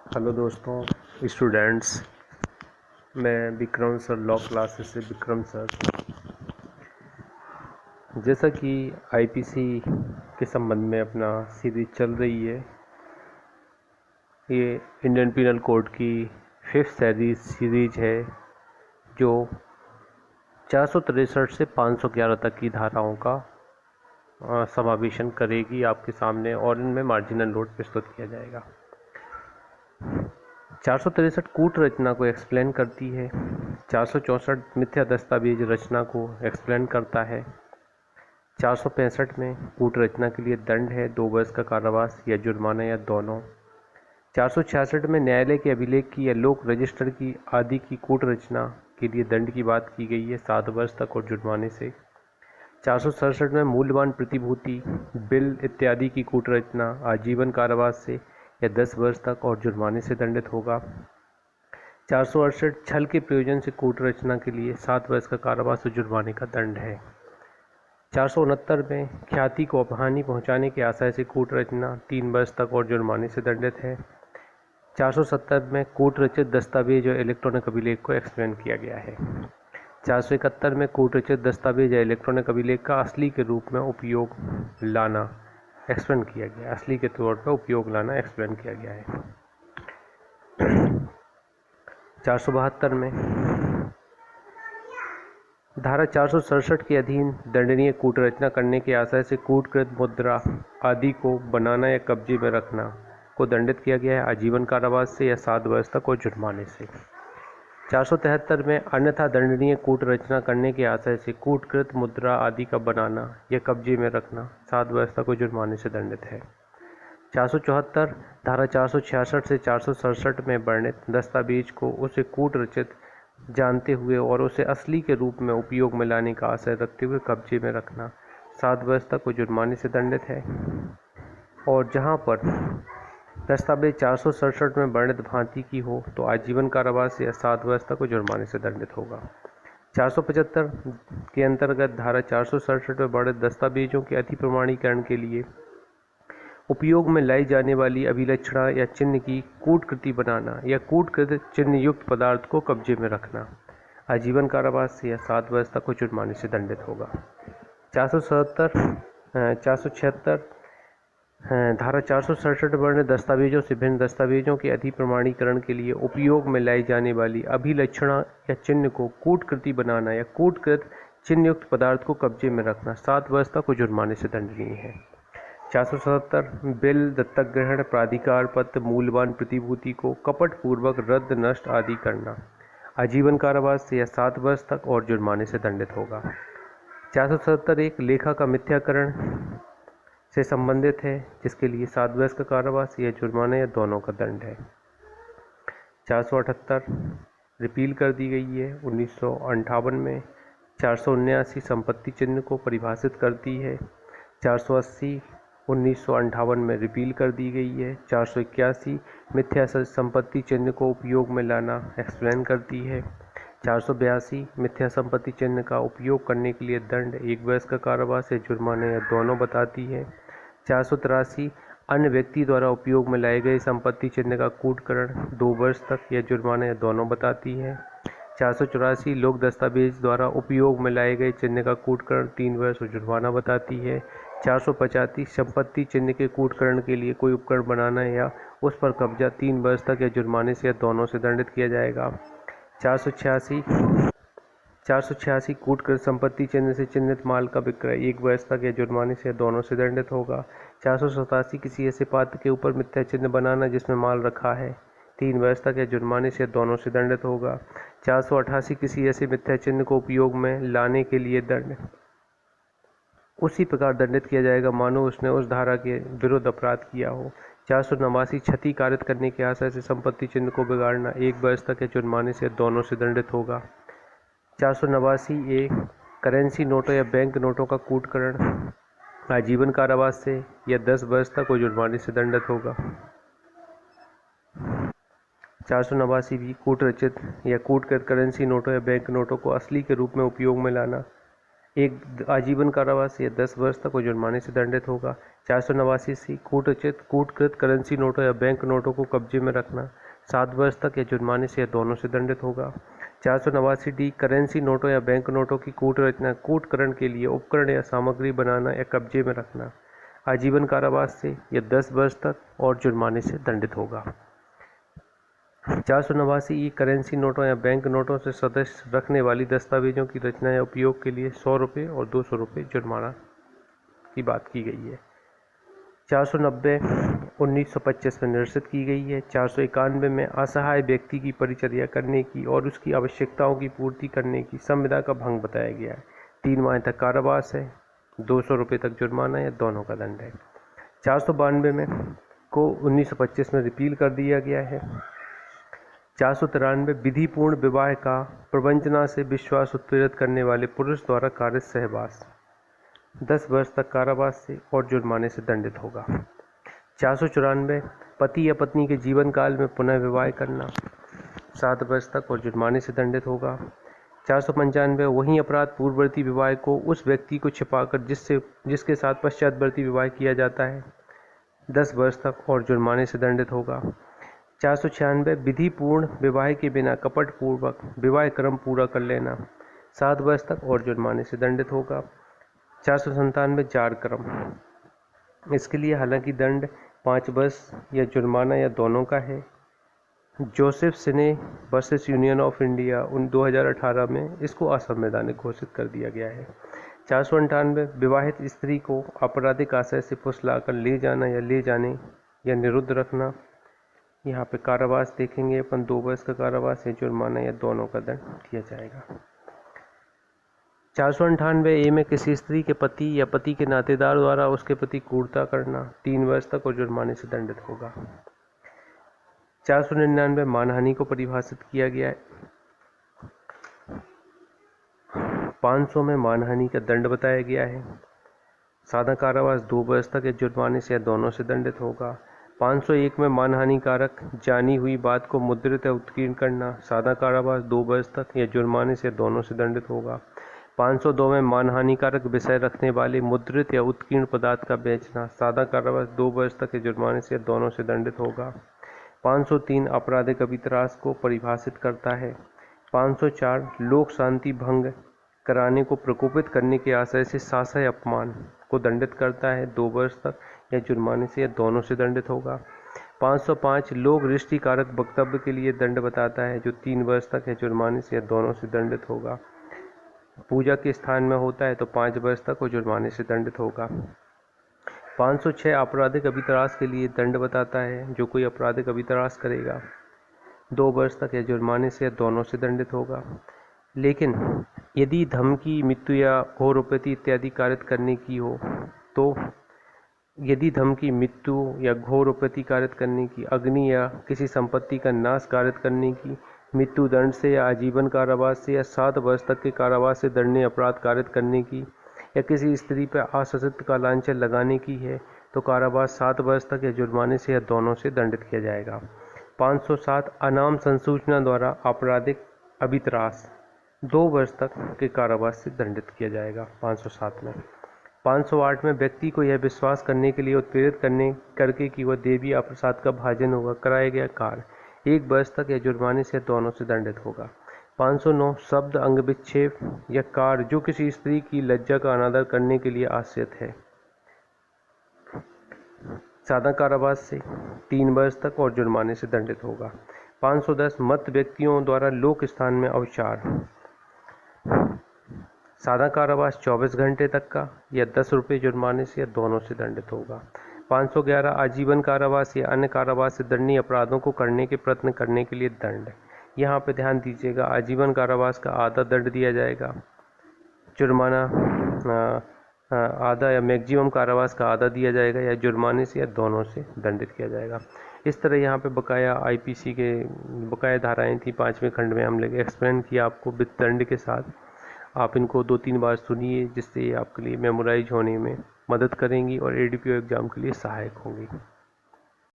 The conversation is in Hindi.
हेलो दोस्तों, स्टूडेंट्स। मैं विक्रम सर, लॉ क्लासेस से विक्रम सर। जैसा कि आईपीसी के संबंध में अपना सीरीज चल रही है, ये इंडियन पीनल कोड की 5th सीरीज है जो 463 से 511 तक की धाराओं का समावेशन करेगी आपके सामने, और इनमें मार्जिनल नोट प्रस्तुत किया जाएगा। 463 कूट रचना को एक्सप्लेन करती है। 464 मिथ्या दस्तावेज रचना को एक्सप्लेन करता है। 465 में कूट रचना के लिए दंड है 2 वर्ष का कारावास या जुर्माना या दोनों। 466 में न्यायालय के अभिलेख की या लोक रजिस्टर की आदि की कूट रचना के लिए दंड की बात की गई है 7 वर्ष तक और जुर्माने से। 467 में मूल्यवान प्रतिभूति, बिल इत्यादि की कूट रचना आजीवन कारावास से या 10 वर्ष तक और जुर्माने से दंडित होगा। 468 छल के प्रयोजन से कूट रचना के लिए 7 वर्ष का कारावास और जुर्माने का दंड है। 469 में ख्याति को हानि पहुंचाने के आशय से कूट रचना 3 वर्ष तक और जुर्माने से दंडित है। 470 में कूट रचित दस्तावेज और इलेक्ट्रॉनिक अभिलेख को एक्सप्लेन किया गया है। 471 में कूट रचित दस्तावेज या इलेक्ट्रॉनिक अभिलेख का असली के रूप में उपयोग लाना एक्सप्लेन किया गया, असली के तौर पर उपयोग लाना एक्सप्लेन किया गया है। 472 में धारा 467 के अधीन दंडनीय कूट रचना करने के आशय से कूटकृत मुद्रा आदि को बनाना या कब्जे में रखना को दंडित किया गया है आजीवन कारावास से या 7 वर्ष तक और जुर्माने से। 473 में अन्यथा दंडनीय कूट रचना करने के आशय से कूटकृत मुद्रा आदि का बनाना या कब्जे में रखना 7 वर्ष तक और जुर्माने से दंडित है। 474 धारा 466 से 467 में वर्णित दस्तावेज को उसे कूट रचित जानते हुए और उसे असली के रूप में उपयोग में लाने का आशय रखते हुए कब्जे में रखना 7 वर्ष तक और जुर्माने से दंडित है। और जहां पर दस्तावेज 467 में वर्णित भांति की हो तो आजीवन कारावास या 7 वर्ष तक और जुर्माने से दंडित होगा। 475 के अंतर्गत धारा 467 में वर्णित दस्तावेजों के अतिप्रमाणीकरण के लिए उपयोग में लाई जाने वाली अभिलक्षणा या चिन्ह की कूटकृति बनाना या कूटकृत चिन्ह युक्त पदार्थ को कब्जे में रखना आजीवन कारावास या 7 वर्ष तक को जुर्माने से दंडित होगा। 476 धारा 467 वर्णित दस्तावेजों से भिन्न दस्तावेजों के अधिप्रमाणीकरण के लिए उपयोग में लाई जाने वाली अभिलक्षणा या चिन्ह को कूटकृति बनाना या कूटकृत चिन्ह युक्त पदार्थ को कब्जे में रखना 7 वर्ष तक को जुर्माने से दंडनीय है। 477 बिल, दत्तक ग्रहण, प्राधिकार पत्र, मूल्यवान प्रतिभूति को कपटपूर्वक रद्द, नष्ट आदि करना आजीवन कारावास से या 7 वर्ष तक और जुर्माने से दंडित होगा। 477 एक लेखा का मिथ्याकरण से संबंधित है जिसके लिए 7 वर्ष का कारावास या जुर्माना या दोनों का दंड है। 478 रिपील कर दी गई है 1958 में। 479 संपत्ति चिन्ह को परिभाषित करती है। 480 1958 में रिपील कर दी गई है। 481 मिथ्या संपत्ति चिन्ह को उपयोग में लाना एक्सप्लेन करती है। 482 मिथ्या संपत्ति चिन्ह का उपयोग करने के लिए दंड 1 वर्ष का कारावास या जुर्माना या दोनों बताती है। 483 अन्य व्यक्ति द्वारा उपयोग में लाए गए संपत्ति चिन्ह का कूटकरण 2 वर्ष तक या जुर्माना या दोनों बताती है। 484 लोक दस्तावेज द्वारा उपयोग में लाए गए चिन्ह का कूटकरण 3 वर्ष और जुर्माना बताती है। 485 संपत्ति चिन्ह के कूटकरण के लिए कोई उपकरण बनाना या उस पर कब्जा 3 वर्ष तक या जुर्माने से या दोनों से दंडित किया जाएगा। 486 कूटकृत संपत्ति चिन्ह से चिन्हित माल का विक्रय 1 वर्ष तक या जुर्माने से या दोनों से दंडित होगा। 487 किसी ऐसे पात्र के ऊपर मिथ्या चिन्ह बनाना जिसमें माल रखा है 3 वर्ष तक या जुर्माने से या दोनों से दंडित होगा। 488 किसी ऐसे मिथ्या चिन्ह को उपयोग में लाने के लिए दंड उसी प्रकार दंडित किया जाएगा मानो उसने उस धारा के विरुद्ध अपराध किया हो। 489 क्षति कारित करने के आशय से संपत्ति चिन्ह को बिगाड़ना 1 वर्ष तक या जुर्माने से दोनों से दंडित होगा। 489 ए करेंसी नोटों या बैंक नोटों का कूटकरण आजीवन कारावास से या 10 वर्ष तक और जुर्माने से दंडित होगा। 489 भी कूट रचित या कूटकृत करेंसी नोटों या बैंक नोटों को असली के रूप में उपयोग में लाना एक आजीवन कारावास या 10 वर्ष तक वो जुर्माने से दंडित होगा। 489 कूटकृत करेंसी नोटों या बैंक नोटों को कब्जे में रखना 7 वर्ष तक या जुर्माने से या दोनों से दंडित होगा। 489 करेंसी नोटों या बैंक नोटों की कूट रचना कूटकरण के लिए उपकरण या सामग्री बनाना या कब्जे में रखना आजीवन कारावास से या 10 वर्ष तक और जुर्माने से दंडित होगा। 489 करेंसी नोटों या बैंक नोटों से सदस्य रखने वाली दस्तावेजों की रचना या उपयोग के लिए 100 रुपये और 200 रुपये जुर्माना की बात की गई है। 490 1925 में निरसित की गई है। 491 में असहाय व्यक्ति की परिचर्या करने की और उसकी आवश्यकताओं की पूर्ति करने की संविदा का भंग बताया गया है। 3 माह तक कारावास है, 200 रुपये तक जुर्माना या दोनों का दंड है। 492 में को 1925 में रिपील कर दिया गया है। 493 विधिपूर्ण विवाह का प्रवंचना से विश्वास उत्प्रेरित करने वाले पुरुष द्वारा कार्य सहवास 10 वर्ष तक कारावास से और जुर्माने से दंडित होगा। 494 पति या पत्नी के जीवन काल में पुनः विवाह करना 7 वर्ष तक और जुर्माने से दंडित होगा। 495 वही अपराध पूर्ववर्ती विवाह को उस व्यक्ति को छिपाकर जिसके साथ पश्चातवर्ती विवाह किया जाता है 10 वर्ष तक और जुर्माने से दंडित होगा। 496 विधिपूर्ण विवाह के बिना कपटपूर्वक विवाह क्रम पूरा कर लेना 7 वर्ष तक और जुर्माने से दंडित होगा। 497 जार क्रम इसके लिए हालांकि दंड 5 वर्ष या जुर्माना या दोनों का है। Joseph cine versus union of India 2018 में इसको असंवैधानिक घोषित कर दिया गया है। 498 विवाहित स्त्री को आपराधिक आशय से फुसलाकर ले जाना या ले जाने या निरुद्ध रखना, यहाँ पे कारावास देखेंगे अपन 2 वर्ष का कारावास या जुर्माना या दोनों का दंड दिया जाएगा। 498 ए में किसी स्त्री के पति या पति के नातेदार द्वारा उसके प्रति क्रूरता करना 3 वर्ष तक और जुर्माने से दंडित होगा। 499 मानहानि को परिभाषित किया गया है। 500 में मानहानि का दंड बताया गया है। सादा कारावास 2 वर्ष तक या जुर्माने से या दोनों से दंडित होगा। 501 में मानहानिकारक जानी हुई बात को मुद्रित या उत्कीर्ण करना सादा कारावास 2 वर्ष तक या जुर्माने से या दोनों से दंडित होगा। 502 में मानहानिकारक विषय रखने वाले मुद्रित या उत्कीर्ण पदार्थ का बेचना सादा कारावास 2 वर्ष तक या जुर्माने से या दोनों से दंडित होगा। 503 आपराधिक अभितरास को परिभाषित करता है। 504 लोक शांति भंग कराने को प्रकोपित करने के आशय से शासय अपमान को दंडित करता है 2 वर्ष तक या जुर्माने से या दोनों से दंडित होगा। 505 लोक दृष्टिकारक वक्तव्य के लिए दंड बताता है जो 3 वर्ष तक या जुर्माने से या दोनों से दंडित होगा। पूजा के स्थान में होता है तो 5 वर्ष तक और जुर्माने से दंडित होगा। 506 आपराधिक अभितरास के लिए दंड बताता है जो कोई आपराधिक अभितरास करेगा 2 वर्ष तक या जुर्माने से या दोनों से दंडित होगा। लेकिन यदि धमकी, मृत्यु या घोर उपैती इत्यादि कारित करने की हो तो यदि धमकी, मृत्यु या घोर उपैती कारित करने की, अग्नि या किसी संपत्ति का नाश कारित करने की, मृत्यु दंड से या आजीवन कारावास से या 7 वर्ष तक के कारावास से दंडनीय अपराध कारित करने की या किसी स्त्री पर असतित्व का लांछन लगाने की है तो कारावास 7 वर्ष तक या जुर्माने से या दोनों से दंडित किया जाएगा। 507 अनाम संसूचना द्वारा आपराधिक अभितरास 2 वर्ष तक के कारावास से दंडित किया जाएगा। 507 में 508 में व्यक्ति को यह विश्वास करने के लिए उत्प्रेरित करके कि वह देवी या प्रसाद का भाजन होगा कराया गया कार्य 1 वर्ष तक या जुर्माने से दोनों से दंडित होगा। 509 शब्द, अंग विक्षेप या कार्य जो किसी स्त्री की लज्जा का अनादर करने के लिए आश्रित है सादा कारावास से 3 वर्ष तक और जुर्माने से दंडित होगा। 510 मत व्यक्तियों द्वारा लोक स्थान में अवचार सादा कारावास 24 घंटे तक का या 10 रुपये जुर्माने से या दोनों से दंडित होगा। 511 आजीवन कारावास या अन्य कारावास से दंडनीय अपराधों को करने के प्रयत्न करने के लिए दंड। यहाँ पे ध्यान दीजिएगा, आजीवन कारावास का आधा दंड दिया जाएगा, जुर्माना आधा या मैक्सिमम कारावास का आधा दिया जाएगा या जुर्माने से या दोनों से दंडित किया जाएगा। इस तरह यहाँ पे बकाया आईपीसी के बकाया धाराएं थी 5वें खंड में हम लोग एक्सप्लेन किया आपको विद दंड के साथ। आप इनको 2-3 बार सुनिए जिससे ये आपके लिए मेमोराइज होने में मदद करेंगी और एडीपीओ एग्ज़ाम के लिए सहायक होंगी।